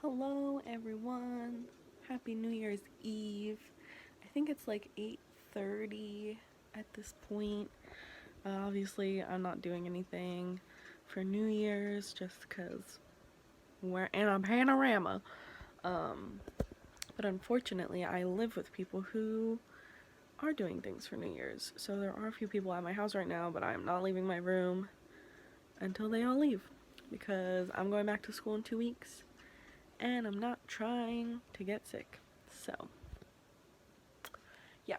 Hello everyone. Happy New Year's Eve. I think it's like 8:30 at this point. Obviously, I'm not doing anything for New Year's just cuz we're in a panorama. Um but unfortunately, I live with people who are doing things for New Year's. So there are a few people at my house right now, but I'm not leaving my room until they all leave because I'm going back to school in 2 weeks and I'm not trying to get sick. So, yeah.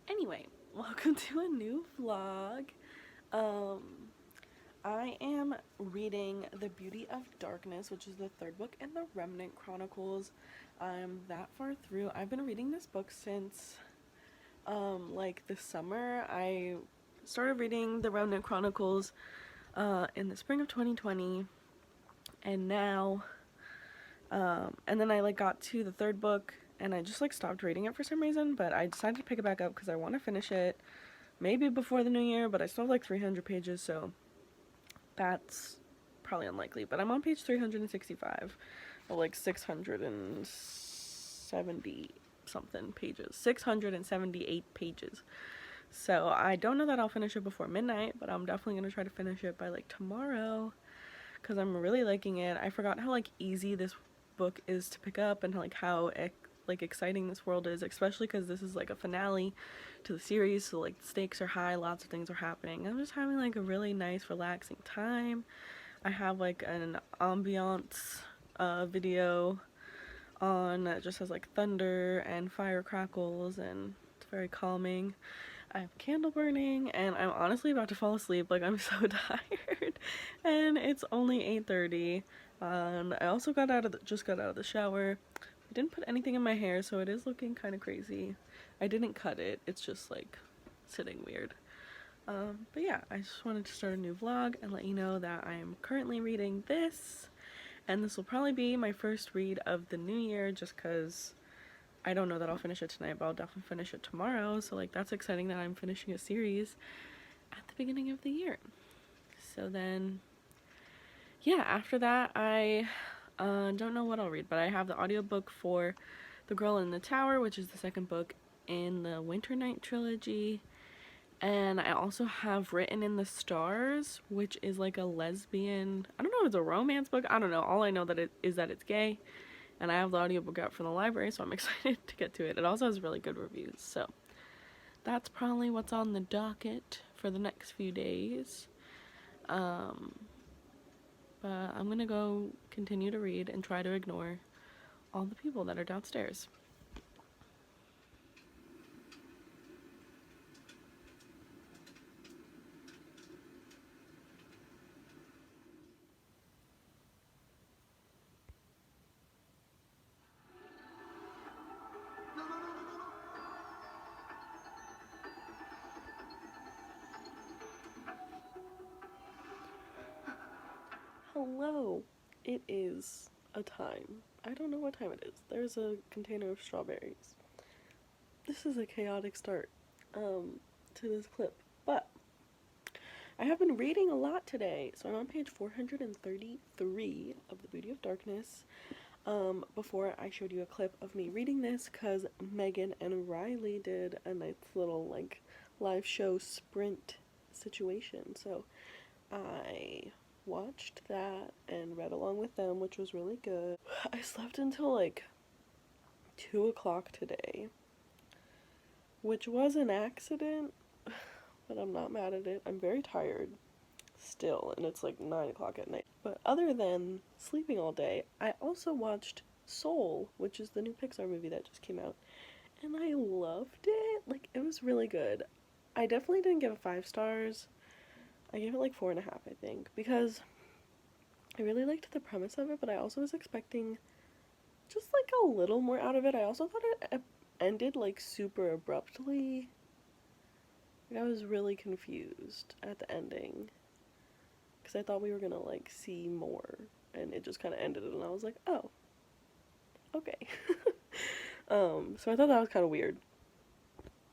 Anyway, welcome to a new vlog. Um, I am reading The Beauty of Darkness, which is the third book in the Remnant Chronicles. I'm that far through. I've been reading this book since, like this summer. I started reading the Remnant Chronicles, in the spring of 2020, and now, and then I like got to the third book and I just like stopped reading it for some reason, but I decided to pick it back up because I want to finish it maybe before the new year, but I still have like 300 pages, so that's probably unlikely. But I'm on page 365 or like 670 something pages, 678 pages. So I don't know that I'll finish it before midnight, but I'm definitely gonna try to finish it by like tomorrow because I'm really liking it. I forgot how like easy this book is to pick up and like how like exciting this world is, especially because this is like a finale to the series, so like the stakes are high, lots of things are happening. I'm just having like a really nice relaxing time. I have like an ambiance video on that just has like thunder and fire crackles, and it's very calming. I have candle burning and I'm honestly about to fall asleep. Like, I'm so tired and it's only 8:30. I also just got out of the shower. I didn't put anything in my hair, so it is looking kind of crazy. I didn't cut it. It's just like sitting weird. But yeah, I just wanted to start a new vlog and let you know that I am currently reading this, and this will probably be my first read of the new year just because I don't know that I'll finish it tonight, but I'll definitely finish it tomorrow. So like that's exciting that I'm finishing a series at the beginning of the year. So then, yeah, after that I don't know what I'll read, but I have the audiobook for The Girl in the Tower, which is the second book in the Winternight trilogy. And I also have Written in the Stars, which is like a lesbian, I don't know if it's a romance book, I don't know. All I know that it is that it's gay. And I have the audiobook out from the library, so I'm excited to get to it. It also has really good reviews, so that's probably what's on the docket for the next few days. Um, but I'm gonna go continue to read and try to ignore all the people that are downstairs. Hello, it is a time. I don't know what time it is. There's a container of strawberries. This is a chaotic start to this clip, but I have been reading a lot today. So I'm on page 433 of The Beauty of Darkness. Before I showed you a clip of me reading this because Megan and Riley did a nice little like live show sprint situation. So I watched that and read along with them, which was really good. I slept until like 2 o'clock today, which was an accident, but I'm not mad at it. I'm very tired still, and it's like 9 o'clock at night. But other than sleeping all day, I also watched Soul, which is the new Pixar movie that just came out, and I loved it. Like, it was really good. I definitely didn't give it 5 stars. I gave it like 4.5, I think, because I really liked the premise of it, but I also was expecting just like a little more out of it. I also thought it ended like super abruptly. Like, I was really confused at the ending because I thought we were gonna like see more, and it just kind of ended, and I was like, oh, okay. So I thought that was kind of weird.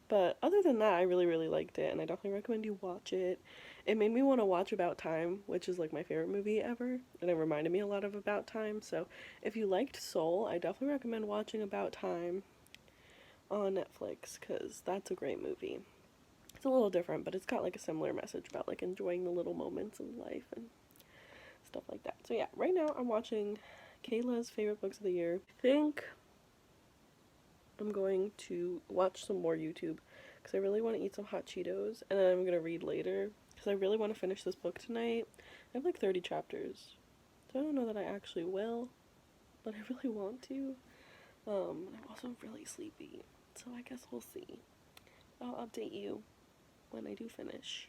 But other than that, I really, really liked it, and I definitely recommend you watch it. it made me want to watch About Time, which is like my favorite movie ever, and it reminded me a lot of About Time. So if you liked Soul, I definitely recommend watching About Time on Netflix, because that's a great movie. It's a little different, but it's got like a similar message about like enjoying the little moments in life and stuff like that. So yeah, right now I'm watching Kayla's favorite books of the year. I think I'm going to watch some more YouTube because I really want to eat some hot Cheetos, and then I'm going to read later because I really want to finish this book tonight. I have like 30 chapters, so I don't know that I actually will, but I really want to. I'm also really sleepy, so I guess we'll see. I'll update you when I do finish.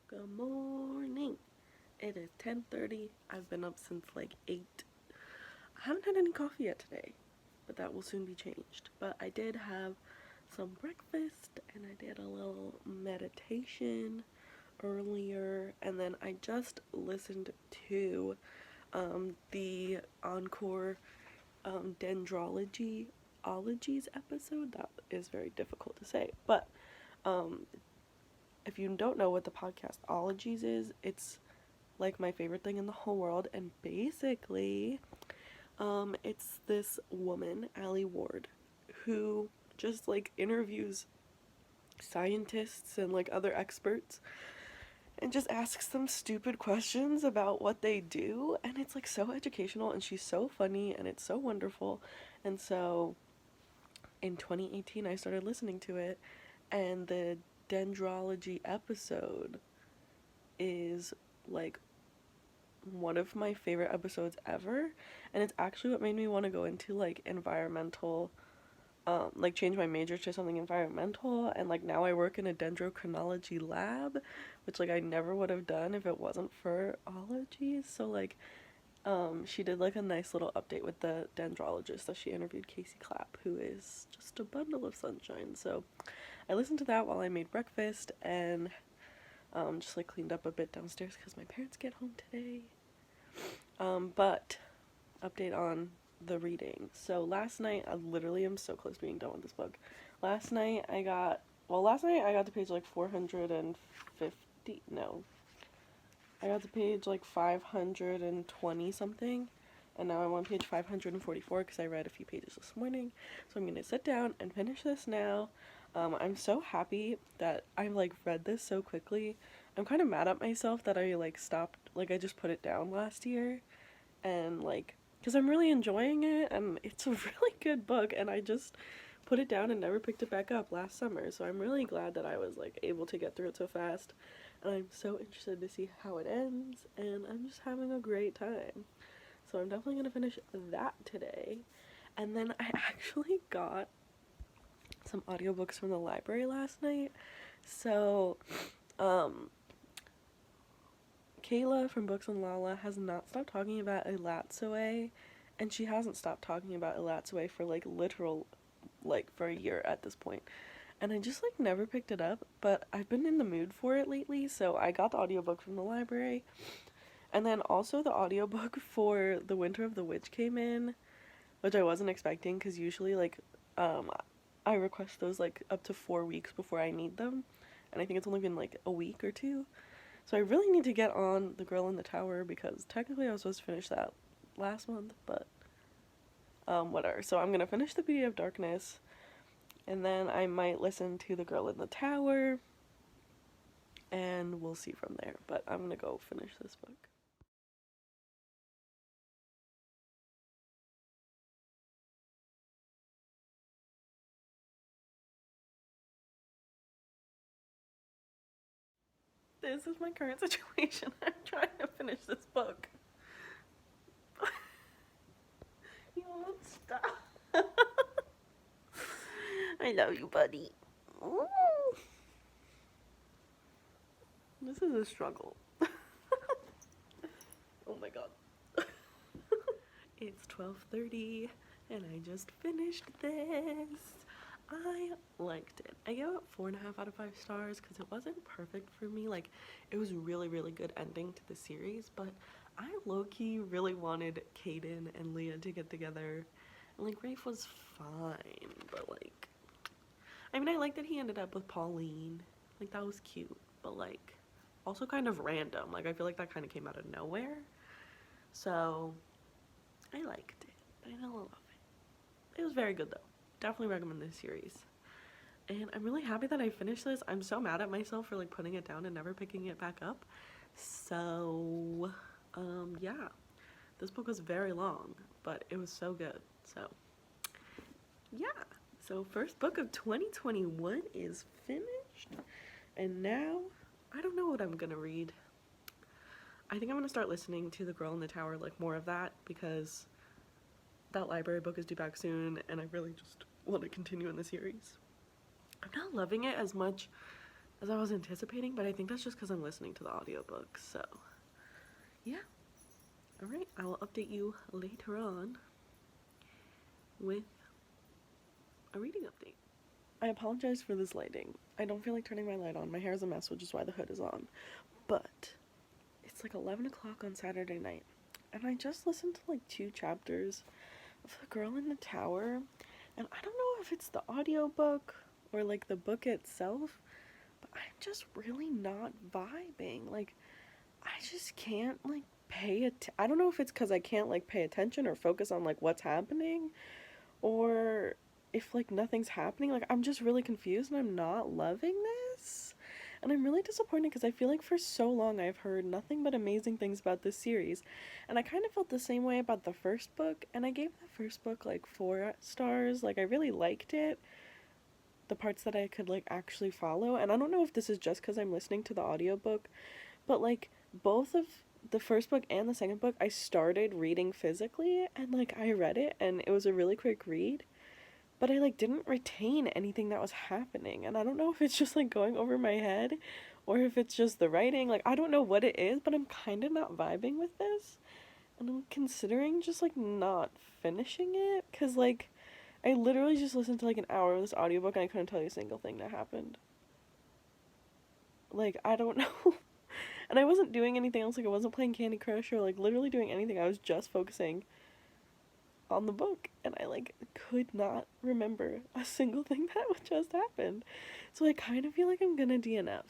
Good morning. It is 10:30. I've been up since like 8. I haven't had any coffee yet today, but that will soon be changed. But I did have some breakfast and I did a little meditation earlier, and then I just listened to the Encore Dendrology ologies episode. That is very difficult to say, but um, if you don't know what the podcast ologies is, it's like my favorite thing in the whole world, and basically it's this woman, Allie Ward, who just like interviews scientists and like other experts and just asks them stupid questions about what they do, and it's like so educational, and she's so funny, and it's so wonderful. And so in 2018 I started listening to it, and the dendrology episode is like one of my favorite episodes ever, and it's actually what made me want to go into like environmental, like change my major to something environmental, and like now I work in a dendrochronology lab, which like I never would have done if it wasn't for ologies. So like she did like a nice little update with the dendrologist that she interviewed, Casey Clapp, who is just a bundle of sunshine. So I listened to that while I made breakfast, and just like cleaned up a bit downstairs because my parents get home today. But update on the reading. So last night, I literally am so close to being done with this book. Last night I got to page like 450. No, I got to page like 520 something, and now I'm on page 544 because I read a few pages this morning. So I'm gonna sit down and finish this now. I'm so happy that I like read this so quickly. I'm kind of mad at myself that I like stopped, like I just put it down last year, and like because I'm really enjoying it, and it's a really good book, and I just put it down and never picked it back up last summer. So I'm really glad that I was like able to get through it so fast, and I'm so interested to see how it ends, and I'm just having a great time. So I'm definitely gonna finish that today. And then I actually got some audiobooks from the library last night. So Kayla from Books and Lala has not stopped talking about Elatsoe, and she hasn't stopped talking about Elatsoe for like literal, like for a year at this point. And I just like never picked it up, but I've been in the mood for it lately, so I got the audiobook from the library. And then also the audiobook for The Winter of the Witch came in, which I wasn't expecting because usually like I request those like up to 4 weeks before I need them, and I think it's only been like a week or two. So I really need to get on The Girl in the Tower because technically I was supposed to finish that last month, but whatever. So I'm gonna finish the Beauty of Darkness, and then I might listen to The Girl in the Tower, and we'll see from there. But I'm gonna go finish this book. This is my current situation. I'm trying to finish this book. You won't stop. I love you, buddy. Ooh. This is a struggle. Oh my god. It's 12:30 and I just finished this. I liked it. I gave it 4.5 out of 5 stars because it wasn't perfect for me. Like, it was really, really good ending to the series, but I low-key really wanted Caden and Leah to get together, And like Rafe was fine, but like, I mean, I like that he ended up with Pauline. Like that was cute, but like also kind of random. Like I feel like that kind of came out of nowhere. So I liked it. I didn't love it. It was very good though. Definitely recommend this series. And I'm really happy that I finished this. I'm so mad at myself for like putting it down and never picking it back up. So yeah, this book was very long, but it was so good. So yeah, so first book of 2021 is finished, and now I don't know what I'm gonna read. I think I'm gonna start listening to The Girl in the Tower, like more of that, because that library book is due back soon and I really just want to continue in the series. I'm not loving it as much as I was anticipating, but I think that's just because I'm listening to the audiobook. So yeah, all right, I will update you later on with a reading update. I apologize for this lighting. I don't feel like turning my light on. My hair is a mess, which is why the hood is on. But it's like 11 o'clock on Saturday night, and I just listened to like 2 chapters of The Girl in the Tower, and I don't know if it's the audiobook or like the book itself, but I'm just really not vibing. Like, I just can't like I don't know if it's because I can't like pay attention or focus on like what's happening, or if like nothing's happening. Like I'm just really confused and I'm not loving this. And I'm really disappointed because I feel like for so long I've heard nothing but amazing things about this series. And I kind of felt the same way about the first book, and I gave the first book like 4 stars. Like I really liked it. The parts that I could like actually follow. And I don't know if this is just because I'm listening to the audiobook, but like both of the first book and the second book I started reading physically, and like I read it and it was a really quick read, but I like didn't retain anything that was happening. And I don't know if it's just like going over my head or if it's just the writing. Like I don't know what it is, but I'm kind of not vibing with this. And I'm considering just like not finishing it, cuz like I literally just listened to like an hour of this audiobook and I couldn't tell you a single thing that happened. Like I don't know. And I wasn't doing anything else. Like I wasn't playing Candy Crush or like literally doing anything. I was just focusing on the book, and I like could not remember a single thing that just happened. So I kind of feel like I'm gonna DNF.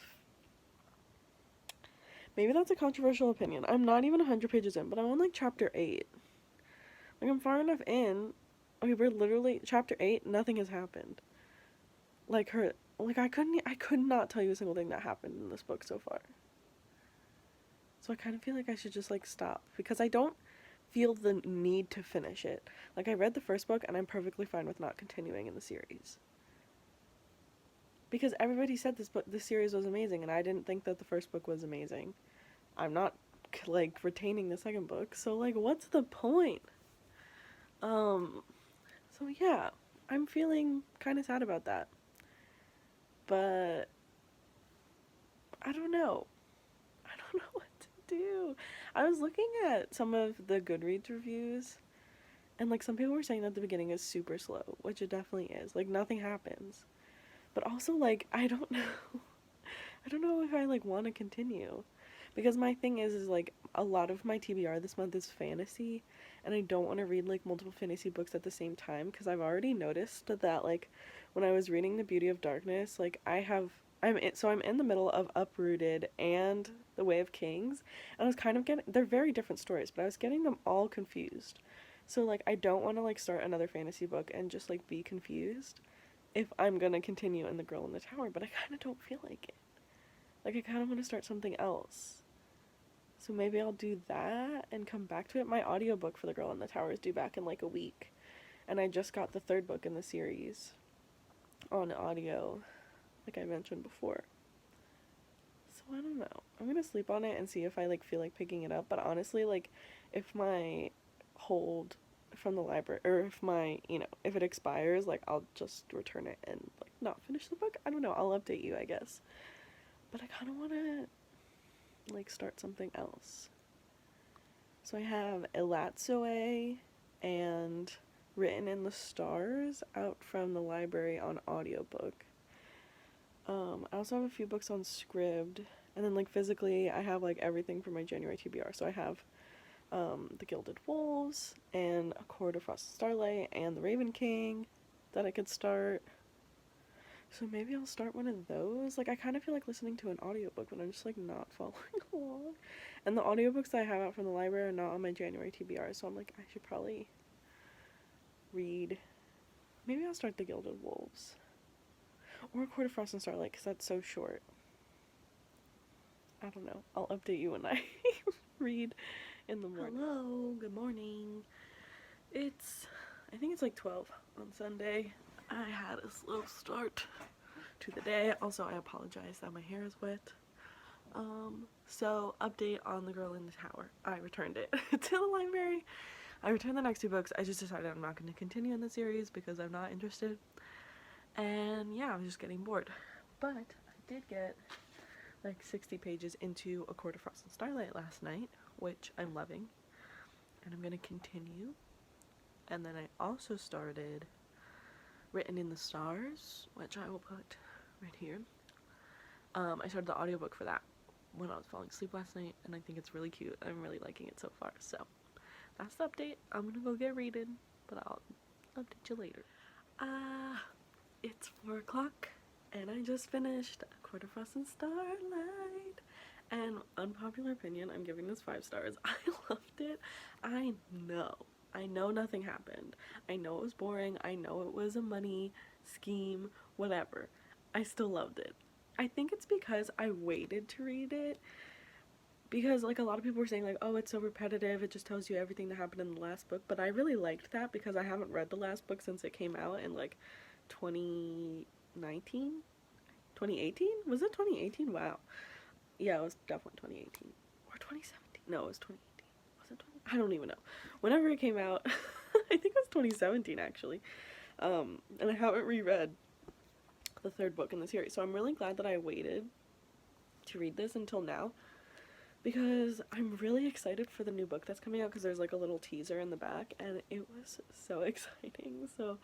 Maybe that's a controversial opinion. I'm not even 100 pages in, but I'm on like chapter 8. Like I'm far enough in. Okay, we're literally chapter 8, nothing has happened. Like I could not tell you a single thing that happened in this book so far. So I kind of feel like I should just like stop, because I don't feel the need to finish it. Like I read the first book and I'm perfectly fine with not continuing in the series. Because everybody said this series was amazing, and I didn't think that the first book was amazing. I'm not like retaining the second book, so like what's the point? So yeah, I'm feeling kind of sad about that. But I don't know. I don't know what to do. I was looking at some of the Goodreads reviews, and like some people were saying that the beginning is super slow, which it definitely is. Like nothing happens. But also like I don't know. I don't know if I like want to continue. Because my thing is like a lot of my TBR this month is fantasy, and I don't want to read like multiple fantasy books at the same time, because I've already noticed that like when I was reading The Beauty of Darkness, like I'm in the middle of Uprooted and The Way of Kings, and I was kind of getting, they're very different stories, but I was getting them all confused. So like I don't want to like start another fantasy book and just like be confused if I'm gonna continue in The Girl in the Tower, but I kind of don't feel like it. Like I kind of want to start something else. So maybe I'll do that and come back to it. My audiobook for The Girl in the Tower is due back in like a week, and I just got the 3rd book in the series on audio, like I mentioned before. So I don't know. I'm gonna sleep on it and see if I like feel like picking it up. But honestly, like if my hold from the library, or if my, if it expires, like I'll just return it and like not finish the book. I don't know. I'll update you, I guess. But I kind of want to like start something else. So I have Elatsoe and Written in the Stars out from the library on audiobook. I also have a few books on Scribd, and then like physically I have like everything for my January TBR. So I have The Gilded Wolves, and A Court of Frost and Starlight, and The Raven King that I could start. So maybe I'll start one of those. Like, I kind of feel like listening to an audiobook, but I'm just, like, not following along. And the audiobooks that I have out from the library are not on my January TBR, so I'm like, I should probably read. Maybe I'll start The Gilded Wolves. Or A Court of Frost and Starlight, because that's so short. I don't know. I'll update you when I read in the morning. Hello, good morning. I think it's like 12 on Sunday. I had a slow start to the day. Also, I apologize that my hair is wet. So update on The Girl in the Tower. I returned it to the library. I returned the next 2 books. I just decided I'm not going to continue in the series because I'm not interested. And yeah, I was just getting bored. But I did get like 60 pages into A Court of Frost and Starlight last night, which I'm loving. And I'm going to continue. And then I also started Written in the Stars, which I will put right here. I started the audiobook for that when I was falling asleep last night, and I think it's really cute. I'm really liking it so far. So that's the update. I'm gonna go get reading, but I'll update you later. It's 4 o'clock, and I just finished A Court of Frost and Starlight. And unpopular opinion, I'm giving this 5 stars. I loved it. I know nothing happened. I know it was boring. I know it was a money scheme, whatever. I still loved it. I think it's because I waited to read it. Because, like, a lot of people were saying, like, oh, it's so repetitive. It just tells you everything that happened in the last book. But I really liked that because I haven't read the last book since it came out in, like, 2019? 2018? Was it 2018? Wow. Yeah, it was definitely 2018. Or 2017. No, it was 2018. Was it 20? I don't even know. Whenever it came out, I think it was 2017 actually. And I haven't reread the 3rd book in the series, so I'm really glad that I waited to read this until now because I'm really excited for the new book that's coming out because there's like a little teaser in the back and it was so exciting. So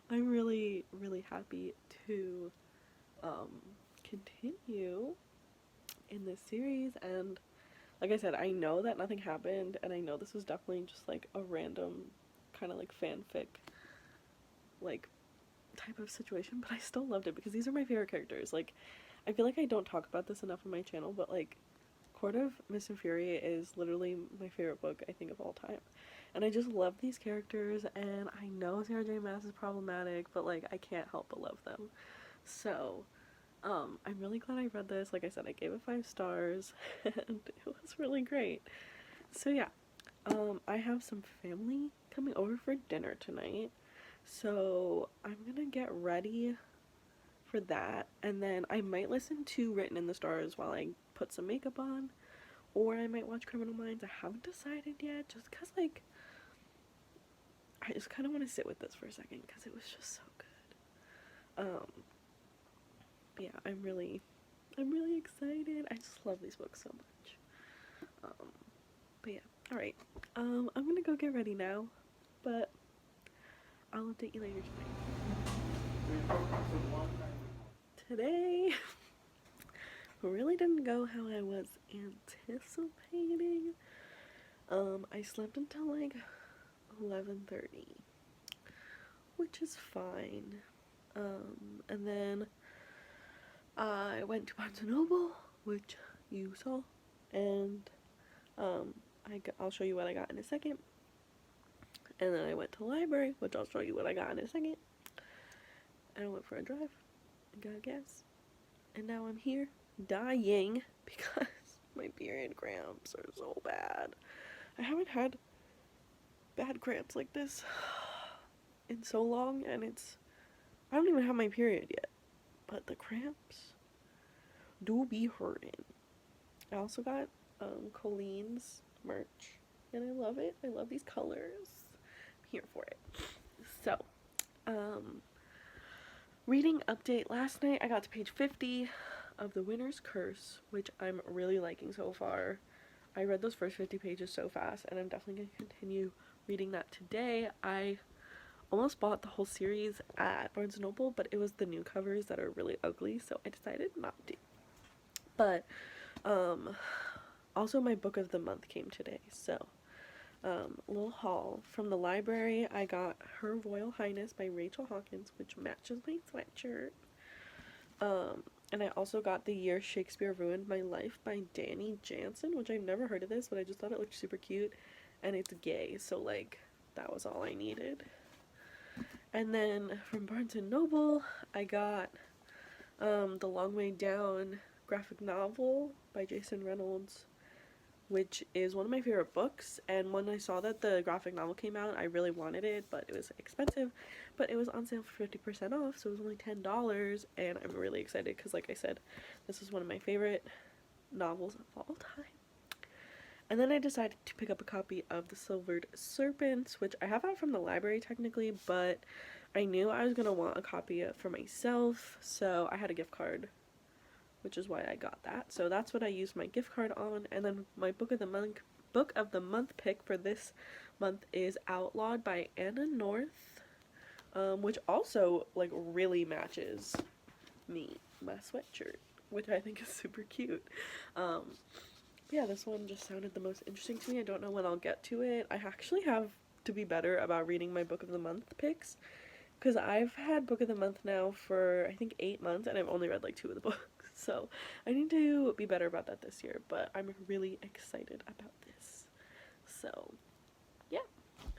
I'm really, really happy to continue in this series. And like I said, I know that nothing happened, and I know this was definitely just like a random kind of like fanfic like type of situation, but I still loved it because these are my favorite characters. Like, I feel like I don't talk about this enough on my channel, but like Court of Mist and Fury is literally my favorite book I think of all time. And I just love these characters, and I know Sarah J Maas is problematic, but like I can't help but love them. So I'm really glad I read this. Like I said, I gave it 5 stars and it was really great. So yeah, I have some family coming over for dinner tonight, so I'm gonna get ready for that, and then I might listen to Written in the Stars while I put some makeup on, or I might watch Criminal Minds. I haven't decided yet, just because like I just kind of want to sit with this for a second because it was just so good. But yeah, I'm really excited. I just love these books so much. But yeah, all right. I'm gonna go get ready now, but I'll update you later tonight. Today really didn't go how I was anticipating. I slept until like 11:30, which is fine. And then I went to Barnes & Noble, which you saw, and I'll show you what I got in a second. And then I went to the library, which I'll show you what I got in a second. And I went for a drive and got gas. And now I'm here dying because my period cramps are so bad. I haven't had bad cramps like this in so long, and I don't even have my period yet, but the cramps do be hurting. I also got Colleen's merch, and I love it. I love these colors. I'm here for it. So, reading update. Last night I got to page 50 of The Winter's Curse, which I'm really liking so far. I read those first 50 pages so fast, and I'm definitely going to continue reading that today. I almost bought the whole series at Barnes & Noble, but it was the new covers that are really ugly, so I decided not to. But, also my book of the month came today, so little haul from the library. I got Her Royal Highness by Rachel Hawkins, which matches my sweatshirt. And I also got The Year Shakespeare Ruined My Life by Danny Jansen, which I've never heard of this, but I just thought it looked super cute, and it's gay, so like that was all I needed. And then from Barnes and Noble, I got The Long Way Down graphic novel by Jason Reynolds, which is one of my favorite books. And when I saw that the graphic novel came out, I really wanted it, but it was expensive. But it was on sale for 50% off, so it was only $10, and I'm really excited because, like I said, this is one of my favorite novels of all time. And then I decided to pick up a copy of The Silvered Serpents, which I have out from the library technically, but I knew I was going to want a copy for myself, so I had a gift card, which is why I got that. So that's what I used my gift card on. And then my book of the month pick for this month is Outlawed by Anna North, which also like really matches my sweatshirt, which I think is super cute. Yeah, this one just sounded the most interesting to me. I don't know when I'll get to it. I actually have to be better about reading my book of the month picks, because I've had book of the month now for I think 8 months, and I've only read like 2 of the books. So I need to be better about that this year, but I'm really excited about this. So yeah,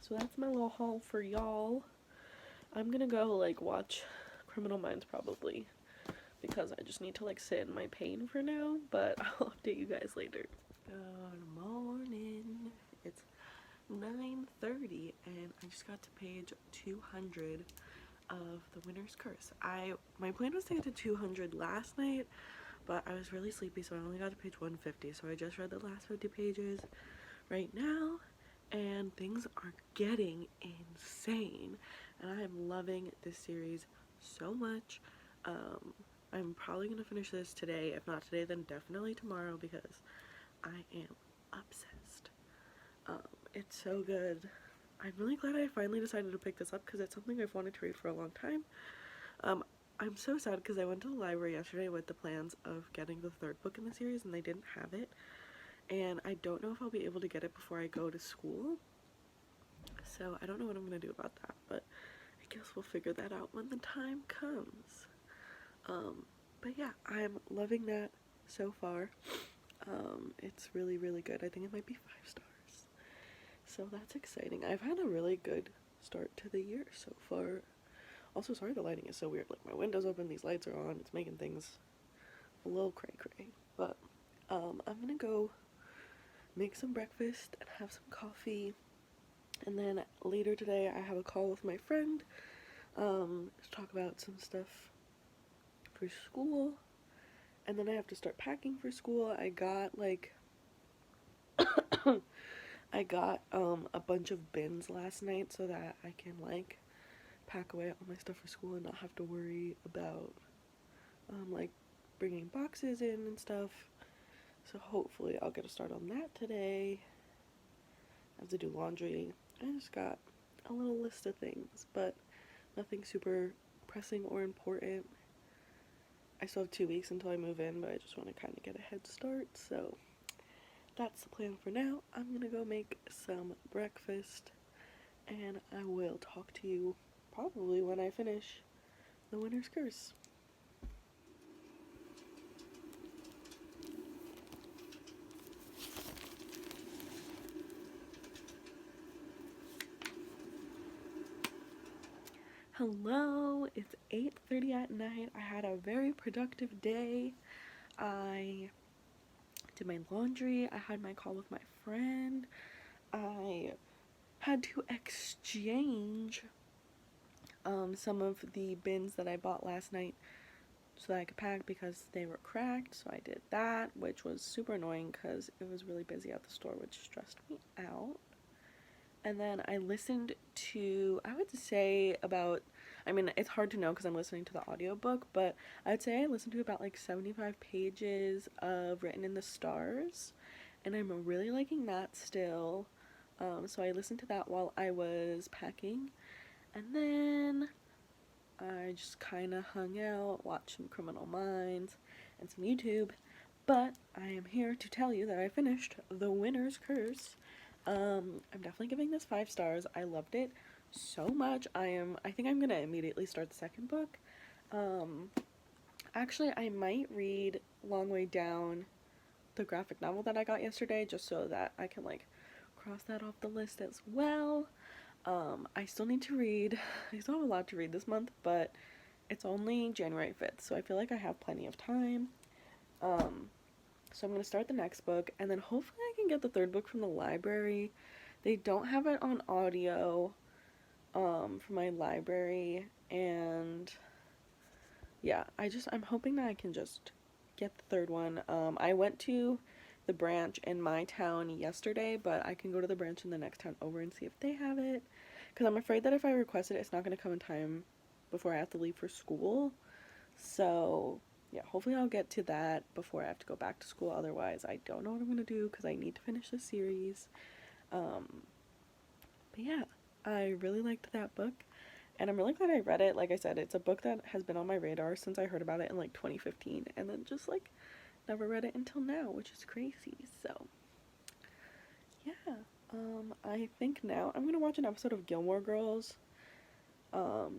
so that's my little haul for y'all. I'm gonna go like watch Criminal Minds probably, because I just need to like sit in my pain for now, but I'll update you guys later. Good morning. It's 9:30 and I just got to page 200 of The Winter's Curse. My plan was to get to 200 last night, but I was really sleepy, so I only got to page 150, so I just read the last 50 pages right now, and things are getting insane, and I am loving this series so much. I'm probably gonna finish this today. If not today, then definitely tomorrow, because I am obsessed. It's so good. I'm really glad I finally decided to pick this up, because it's something I've wanted to read for a long time. I'm so sad because I went to the library yesterday with the plans of getting the 3rd book in the series, and they didn't have it. And I don't know if I'll be able to get it before I go to school. So I don't know what I'm going to do about that, but I guess we'll figure that out when the time comes. But yeah, I'm loving that so far. It's really, really good. I think it might be 5 stars. So that's exciting. I've had a really good start to the year so far. Also, sorry the lighting is so weird. Like, my window's open, these lights are on. It's making things a little cray-cray. But, I'm gonna go make some breakfast and have some coffee. And then later today, I have a call with my friend to talk about some stuff for school. And then I have to start packing for school. I got, like, a bunch of bins last night so that I can, like, pack away all my stuff for school and not have to worry about, like, bringing boxes in and stuff. So hopefully I'll get a start on that today. I have to do laundry. I just got a little list of things, but nothing super pressing or important. I still have 2 weeks until I move in, but I just want to kind of get a head start, so that's the plan for now. I'm gonna go make some breakfast, and I will talk to you probably when I finish The Winter's Curse. Hello, it's 8:30 at night. I had a very productive day. I did my laundry, I had my call with my friend, I had to exchange some of the bins that I bought last night so that I could pack because they were cracked, so I did that, which was super annoying because it was really busy at the store, which stressed me out. And then I listened to, I would say about, I mean, it's hard to know because I'm listening to the audiobook, but I'd say I listened to about like 75 pages of Written in the Stars, and I'm really liking that still. So I listened to that while I was packing, and then I just kind of hung out, watched some Criminal Minds and some YouTube, but I am here to tell you that I finished The Winter's Curse. I'm definitely giving this 5 stars. I loved it so much. I think I'm gonna immediately start the second book. Um, Actually, I might read Long Way Down, the graphic novel that I got yesterday, just so that I can like cross that off the list as well. I still need to read. I still have a lot to read this month, but it's only January 5th, so I feel like I have plenty of time. Um, so I'm gonna start the next book, and then hopefully I can get the third book from the library. They don't have it on audio, from my library, and yeah, I'm hoping that I can just get the third one. I went to the branch in my town yesterday, but I can go to the branch in the next town over and see if they have it. Because I'm afraid that if I request it, it's not going to come in time before I have to leave for school. So, yeah, hopefully I'll get to that before I have to go back to school. Otherwise, I don't know what I'm going to do because I need to finish the series. But yeah, I really liked that book. And I'm really glad I read it. Like I said, it's a book that has been on my radar since I heard about it in like 2015, and then just like never read it until now, which is crazy. So, yeah. I think now I'm gonna watch an episode of Gilmore Girls,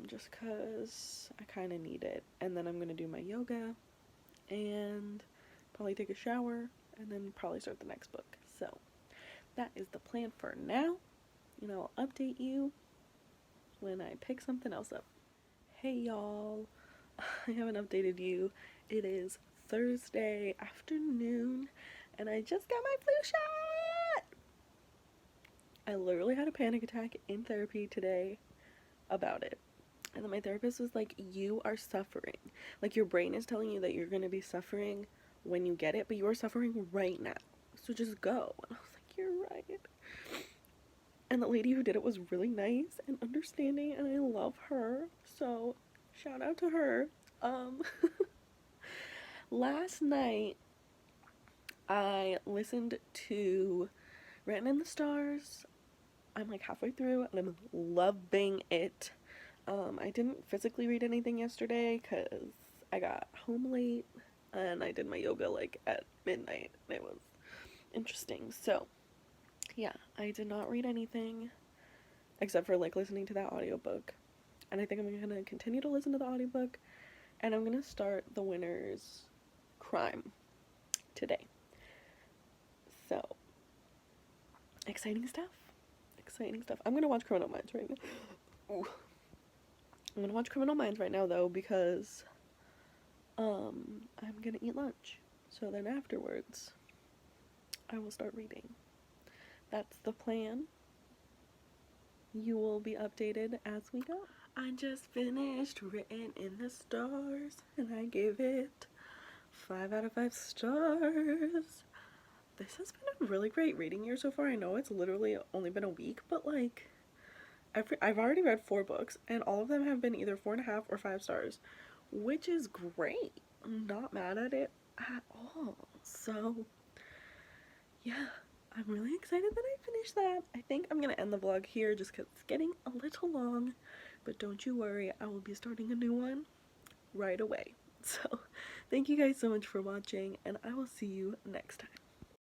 just cause I kind of need it. And then I'm gonna do my yoga, and probably take a shower, and then probably start the next book. So, that is the plan for now. I'll update you when I pick something else up. Hey y'all, I haven't updated you. It is Thursday afternoon, and I just got my flu shot! I literally had a panic attack in therapy today about it. And then my therapist was like, you are suffering. Like, your brain is telling you that you're gonna be suffering when you get it, but you are suffering right now. So just go. And I was like, you're right. And the lady who did it was really nice and understanding, and I love her. So, shout out to her. Last night, I listened to Written in the Stars. I'm like halfway through, and I'm loving it. I didn't physically read anything yesterday because I got home late, and I did my yoga like at midnight, and it was interesting. So, yeah, I did not read anything except for like listening to that audiobook. And I think I'm gonna continue to listen to the audiobook, and I'm gonna start The Winner's Crime today. So, exciting stuff. Exciting stuff. I'm gonna watch Criminal Minds right now. Ooh. I'm gonna watch Criminal Minds right now though because I'm gonna eat lunch. So then afterwards, I will start reading. That's the plan. You will be updated as we go. I just finished Written in the Stars, and I gave it 5 out of 5 stars. This has been a really great reading year so far. I know it's literally only been a week, but like, I've already read 4 books, and all of them have been either 4.5 or 5 stars, which is great. I'm not mad at it at all. So, yeah. I'm really excited that I finished that. I think I'm gonna end the vlog here just because it's getting a little long. But don't you worry, I will be starting a new one right away. So, thank you guys so much for watching, and I will see you next time.